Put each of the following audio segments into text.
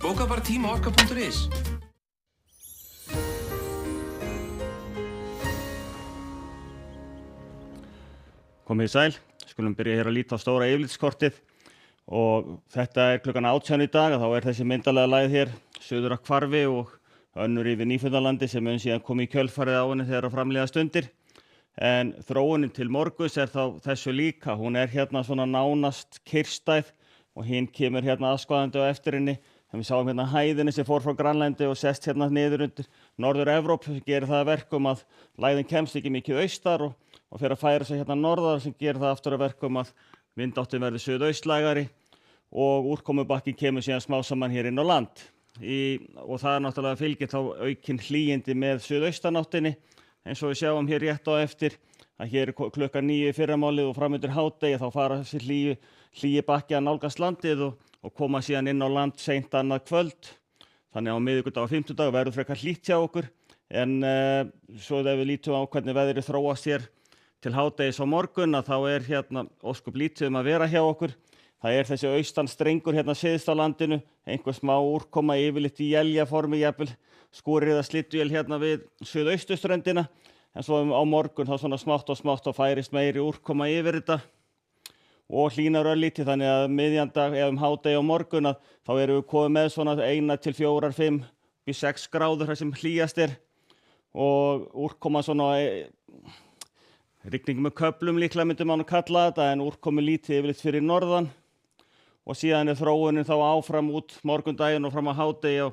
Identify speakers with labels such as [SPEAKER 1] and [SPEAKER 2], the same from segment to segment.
[SPEAKER 1] Bóka bara tíma á orka.is.
[SPEAKER 2] Komið í sæl, skulum byrja hér að líta á stóra yfirlitskortið og þetta klukkan 18 í dag, þá þessi myndarlega lægð hér suður að Hvarfi og önnur yfir Nýfundalandi sem mun síðan komið í kjölfarið á henni þegar framlíða stundir. En þróunin til morguns þá þessu líka, hún hérna svona nánast kyrrstæð og hinn kemur hérna aðskoðandi á eftir henni. En við sáum hérna hæðinni sem fór frá Grænlandi og sest hérna niður undir Norður-Evrópu sem gerir það að verkum að lægðin kemst ekki mikið austar og fer að færa sig hérna norðar sem gerir það aftur að verkum að vindáttin verður suðaustlægari og úrkomubakki kemur síðan smá saman hér inn á land. Og það náttúrulega fylgir þá aukin hlýindi með suðaustanáttinni eins og við sjáum hér rétt á eftir að hér klukkan 9 fyrramálið og fram undir hádegi þá fara þessi hlýi bakki að nálgast landið og koma síðan inn á land seint annað kvöld. Þannig á miðvikudag og fimmtudag verður frekar hlýtt hjá okkur en svo ef við lítum á hvernig veðrið þróast hér til hádegis á morgun að þá hérna ósköp lítið að vera hjá okkur. Það þessi austan strengur hérna syðst á landinu, einhver smá úrkoma yfirleitt í éljaformi, jafnvel skúrir eða slydduél hérna við suðaustuströndina, en svo á morgun þá svona smátt og færist meiri úrkoma yfir þetta og hlýnar örlítið, þannig að miðjandag eða hádegi á morgun að þá erum við komið með svona 1 til 4, 5, 6 gráður þar sem hlýjast og úrkoma svona rigning með köflum líklega myndum man kalla þetta en úrkomi lítið yfirleitt fyrir norðan og síðan þróunin þá áfram út morgundaginn og fram á hádegi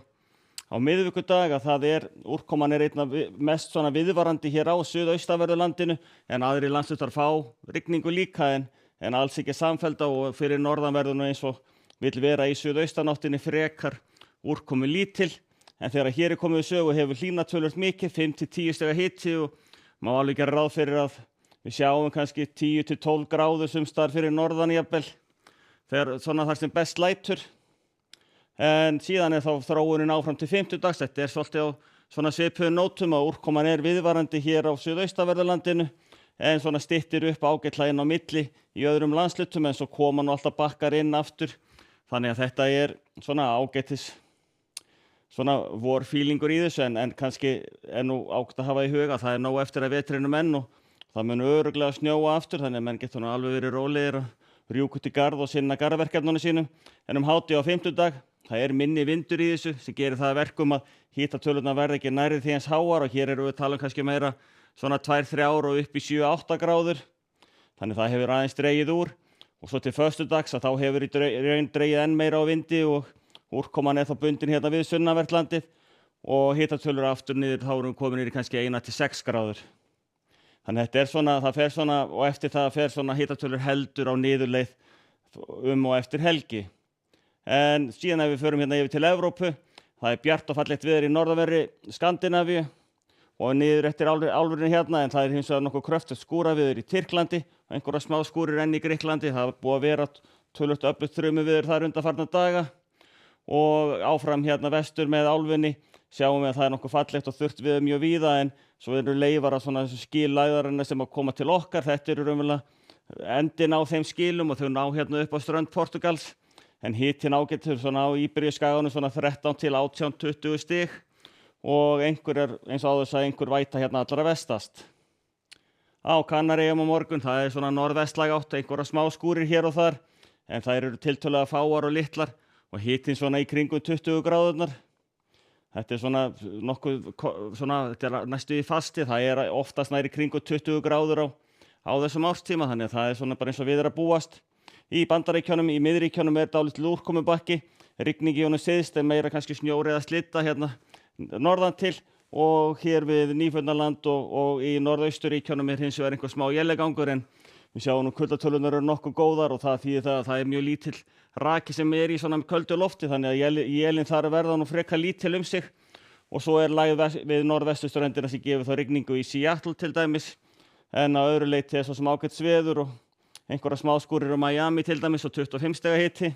[SPEAKER 2] á miðvikudag að það úrkoman einna mest svona viðvarandi hér á suðaustanverðu landinu en aðrir landshlutar fá rigningu líka en alls ekki samfellda og fyrir norðanverðu eins og vill vera í suðaustanáttinni frekar úrkomi lítil en þegar hér komið við sögu hefur hlýnað töluvert mikið 5 til 10 stiga hiti og má alveg gera ráð fyrir að við sjáum kannski 10 til 12 gráður sums staðar fyrir norðan jafnvel þegar svona þar sem best lætur. En síðan þá þróunin áfram til fimmtudags. Þetta svolítið á svona svipuðum nótum að úrkoman viðvarandi hér á suðaustanverðu en svona styttir upp ágætlega inn á milli í öðrum landslutum en svo koma nú alltaf bakkar inn aftur. Þannig að þetta svona ágætis svona vorfílingur í þessu en kannski nú ágætt að hafa í huga það nóg eftir að vetrinum enn og það mun örugglega snjóa aftur þannig að menn getur nú alveg verið rólegir og rjúka út í garð og sinna garðverkefnunum sínum. En hádegi á fimmtudag, það minni vindur í þessu sem gerir það að verkum að hitatölurnar verða ekki nærri því eins háar og hér erum við tala kannski meira svona 2-3 og upp í 7-8 gráður. Þannig það hefur aðeins dregið úr og svo til föstudags að þá hefur í raun dregið enn meira á vindi og úrkoman þá bundin hérna við sunnanvert landið og hitatölur aftur niður þá erum við komin niður í kannski 1 til 6 gráður. Þannig þetta svona, það fer svona og eftir það fer svona hitatölur heldur á niðurleið og eftir helgi. En síðan ef við förum hérna yfir til Evrópu, það bjart og fallegt veður í norðanverðri Skandinavíu og niður eftir álfunni hérna en það hins vegar nokkuð kröftugt skúraveður í Tyrklandi og einhverja smá skúrir enn í Grikklandi. Það búið að vera töluvert öflugt þrumuveður þar undanfarna daga og áfram hérna vestur með álfunni sjáum við að það nokkuð fallegt og þurrt veður mjög víða en svo leifar að svona skillæðarinnar sem að koma til okkar. Þetta raunverulega endin á þeim skilum og þau ná hérna upp á strönd Portugals en hitinn ágætur svona á Íberíuskaganum svona 13 til 18, 20 stig og einhver eins og áður sagði einhver væta hérna allra vestast. Á Kanaríeyjum á morgun, það svona norðvestlæg átt, einhverja smá skúrir hér og þar en þær eru tiltölulega fáar og litlar og hitinn svona í kringum 20 gráðurnar. Þetta svona nokkuð, svona, þetta næstu í fasti, það oftast nær í kringu 20 gráður á þessum árstíma, þannig að það svona bara eins og við að búast. Í Bandaríkjunum, í miðríkjunum dálítill úrkomubakki, rigning í honum syðst en meira kannski snjór eða slydda hérna norðan til og hér við Nýfundnaland og í norðausturíkjunum hins vegar einhver smá éljagangur en við sjáum nú kuldatölunar eru nokkuð góðar og það þýðir það að það mjög lítill raki sem í svona köldu lofti þannig að élin þar verða nú frekar lítil sig og svo lægð við norðvesturströndina sem gefur þá rigningu í Seattle til dæmis en að öðru leyti svo sem ágætt veður og einhverja smáskúrir á Miami til dæmis og 25 stiga hiti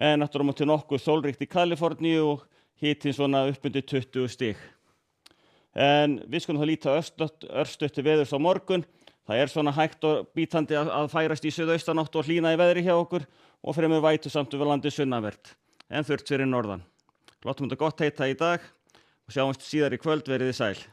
[SPEAKER 2] en aftur á móti nokkuð sólríkt í Kaliforníu og hitinn svona upp undir 20 stig. En við skulum þá líta örstuttu veðurs á morgun. Það svona hægt og bítandi að færast í suðaustanátt og hlýna í veðri hjá okkur og fremur vætusamt yfir landið sunnanvert. en þurrt fyrir norðan. Látum þetta gott heita í dag og sjáumst síðar í kvöld, verið þið sæl.